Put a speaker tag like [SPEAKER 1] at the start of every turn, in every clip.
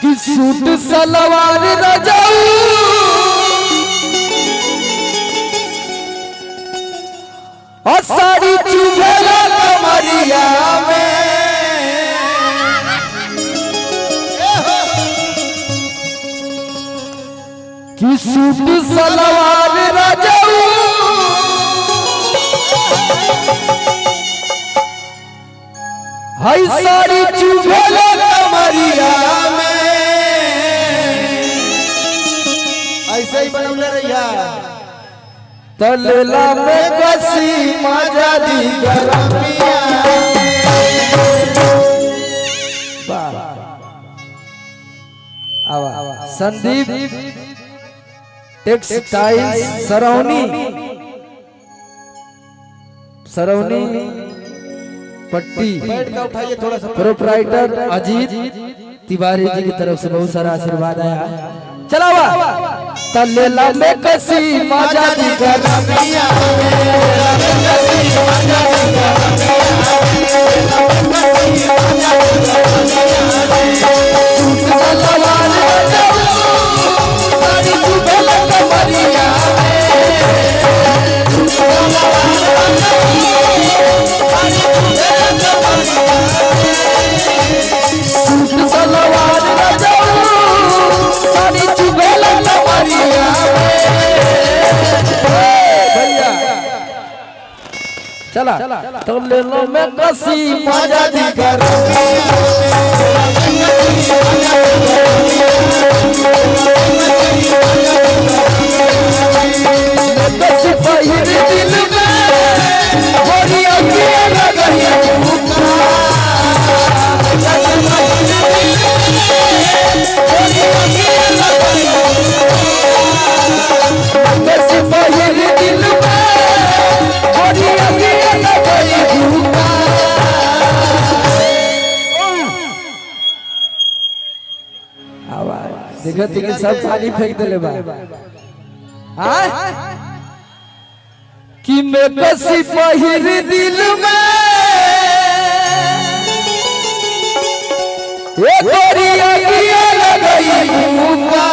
[SPEAKER 1] कि सूट सलवार रजाऊ और साड़ी चुभेला कमरिया में कि सूट सलवार रजाऊ हाय साड़ी चुभेला कमरिया में
[SPEAKER 2] ऐसे ही बनौले रहिया
[SPEAKER 1] तलेला में कसी मजा दी गरमिया संदीप टेक्सटाइल सरौनी पट्टी
[SPEAKER 2] बैठ का उठाइए थोड़ा सा।
[SPEAKER 1] प्रोप्राइटर अजीत तिवारी जी की तरफ से बहुत सारा आशीर्वाद आया। चलावा तलेला में कसी मजा दी गरमिया चला तो ले लो मैं कसी मजा दी कसी पहिर दिल में बड़ी अखियां लगई कसी पहिर दिल में बड़ी अखियां लगई देखत कि सब पानी फेंक देले बा हां कि मैं कसी पहिर दिल में ए गोरी अगिया लगई भूखा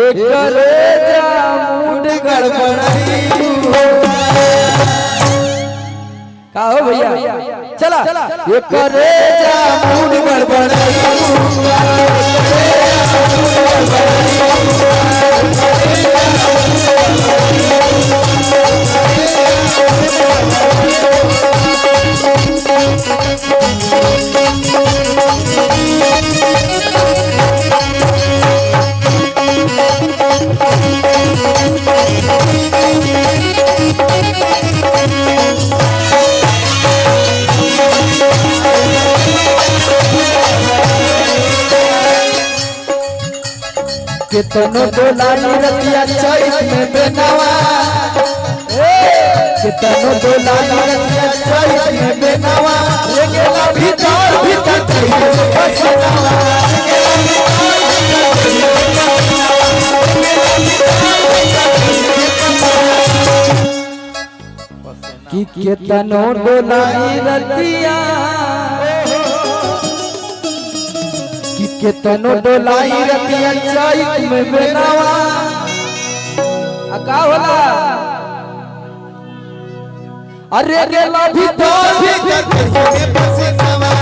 [SPEAKER 1] एक करे जा मूड गड़बड़ाई का हो भैया चला ये करे जा मूड गड़बड़ाई कितनो डोलानी रतिया चैत में बेनवा कितनो डोलानी रतिया चैत में बेनवा लेकेला भीतर भीतर फसनवा कि कितनो डोलानी रतिया कितनो डोलाई रतिया चैत में बेनवा का होला अरे गेला भीतर भीतर फसनवा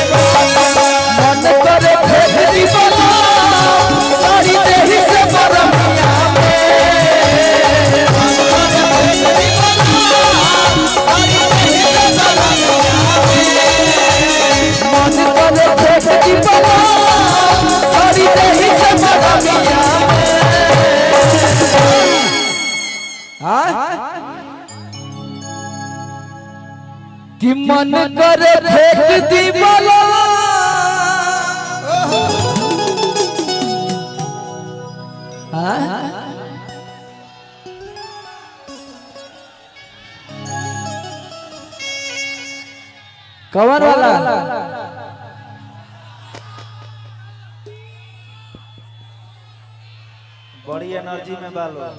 [SPEAKER 1] मन करे फेरी बना सारी देही से बरमिया मन करे फेरी बना सारी देही से बरमिया कि मन करे फेंक दी बला कवन वाला
[SPEAKER 2] बड़ी एनर्जी में बालो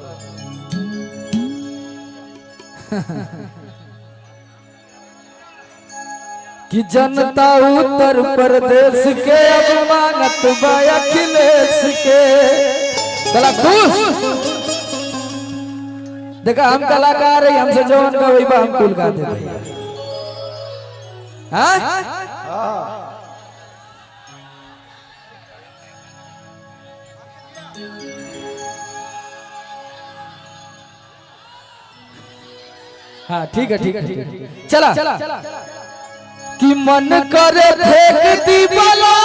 [SPEAKER 1] कि जनता उत्तर प्रदेश के अब मांगत बा अखिलेश के। चला खुश देखा हम कलाकार है, हमसे जवान का वही बा हम कुल गाते भैया। हाँ ठीक है ठीक है ठीक है। चला कि मन करे फेंक दी बला,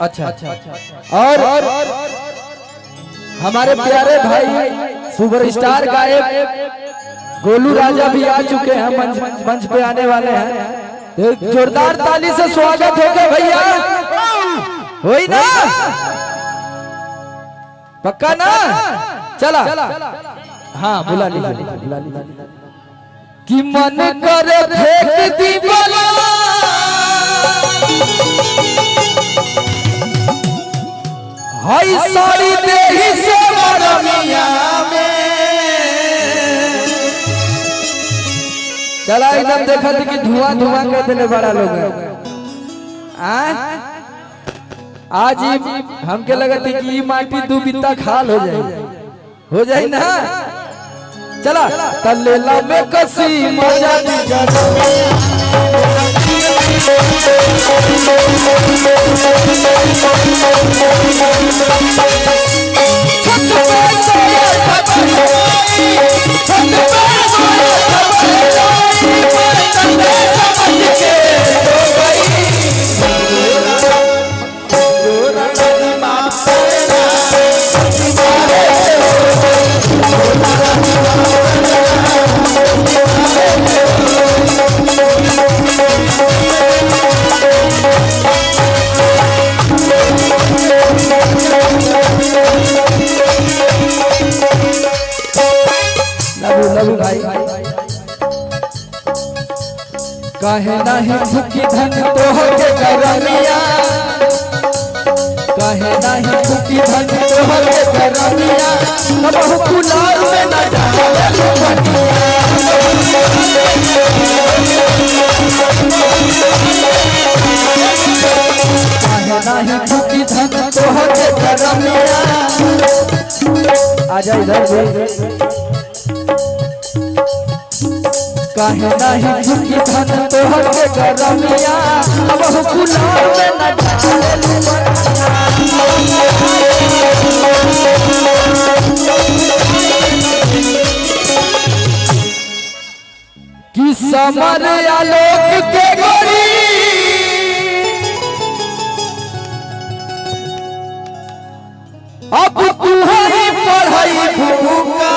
[SPEAKER 1] अच्छा और हमारे प्यारे भाई सुपरस्टार गायक गोलू राजा भी आ चुके हैं, मंच पे आने वाले हैं। एक जोरदार ताली से स्वागत होगा भैया, होई ना पक्का ना। चला हाँ बुला ली कि मन करे फेंक दी बला, हाय साड़ी देही से मरमिया में। चला एकदम देखा थी कि धुआं धुआं कर देने बड़ा लोग आज ही हमके लगा थी कि ये माटी दू बित्ता खाल हो जाए ना। चला तलेला में कसी मजा काहे नहीं भूखी धन तोहर के करमिया, काहे नहीं भूखी धन तोहर के करमिया, कबहू कुलार में न डाले लुपटिया। काहे नहीं भूखी धन तोहर के करमिया, आजा इधर काहे नहीं झुकी धन तोहर के करमिया, अब हुकुलार में न डाले लुपटिया। कि समर आलोक के गोरी अब तू ही पढ़ाई भूखा,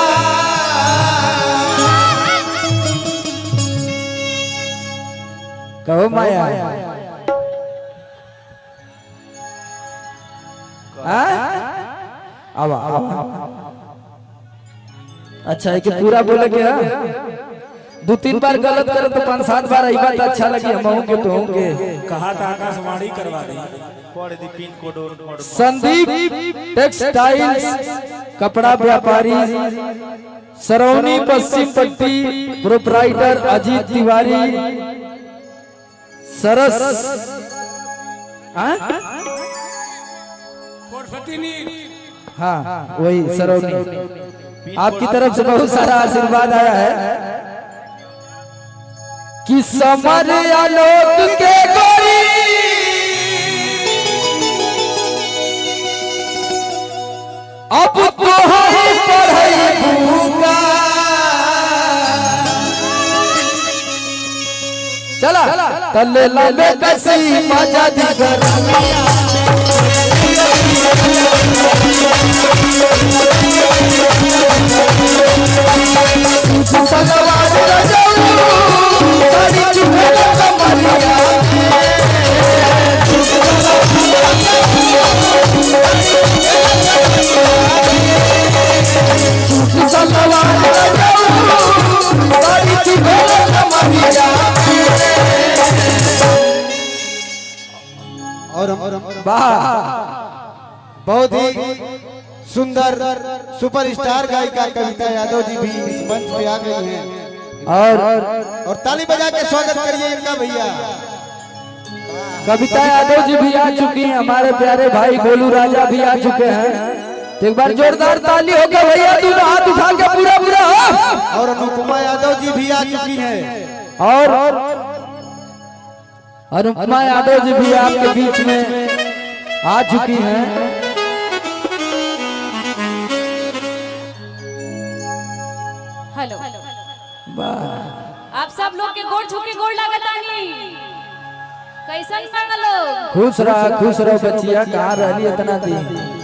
[SPEAKER 1] कहो माया आवा अच्छा है कि पूरा बोले क्या, दो तीन बार गलत करे तो 5-7 बार आई बात अच्छा लगी हम के तो के
[SPEAKER 3] कहा था आकाशवाणी करवा दी।
[SPEAKER 1] संदीप टेक्सटाइल्स कपड़ा व्यापारी सरौनी पश्चिम पट्टी, प्रोप्राइटर अजीत तिवारी, सरस हाँ वही सरौनी, आपकी तरफ से बहुत सारा आशीर्वाद आया है। कि समर आलोक के गोरी अब तो ही पढ़ाई भूखा। चला तलेला में कसी मजा दी करमिया, सगवार रजाऊ साड़ी चुभेल कमरिया, सगवार रजाऊ साड़ी चुभेल कमरिया। और
[SPEAKER 2] बहुत ही सुंदर सुपरस्टार गायिका कविता यादव जी भी इस मंच पे आ गई हैं और ताली बजा के स्वागत करिए इनका भैया।
[SPEAKER 1] कविता यादव जी भी आ चुकी हैं, हमारे प्यारे भाई गोलू राजा भी आ चुके हैं। तो एक बार जोरदार ताली हो गया भैया, दोनों हाथ उठा के पूरा पूरा हो।
[SPEAKER 2] और अनुपमा यादव जी भी आ चुकी हैं
[SPEAKER 1] और अनुपमा यादव जी भी आपके बीच में आ चुकी हैं।
[SPEAKER 4] हेलो
[SPEAKER 1] वाह,
[SPEAKER 4] आप सब लोग के गोड़ छुके गोड़ लागतानी कैसन बा लोग।
[SPEAKER 1] खुश रहा बचिया, कहाँ रहली इतना दिन।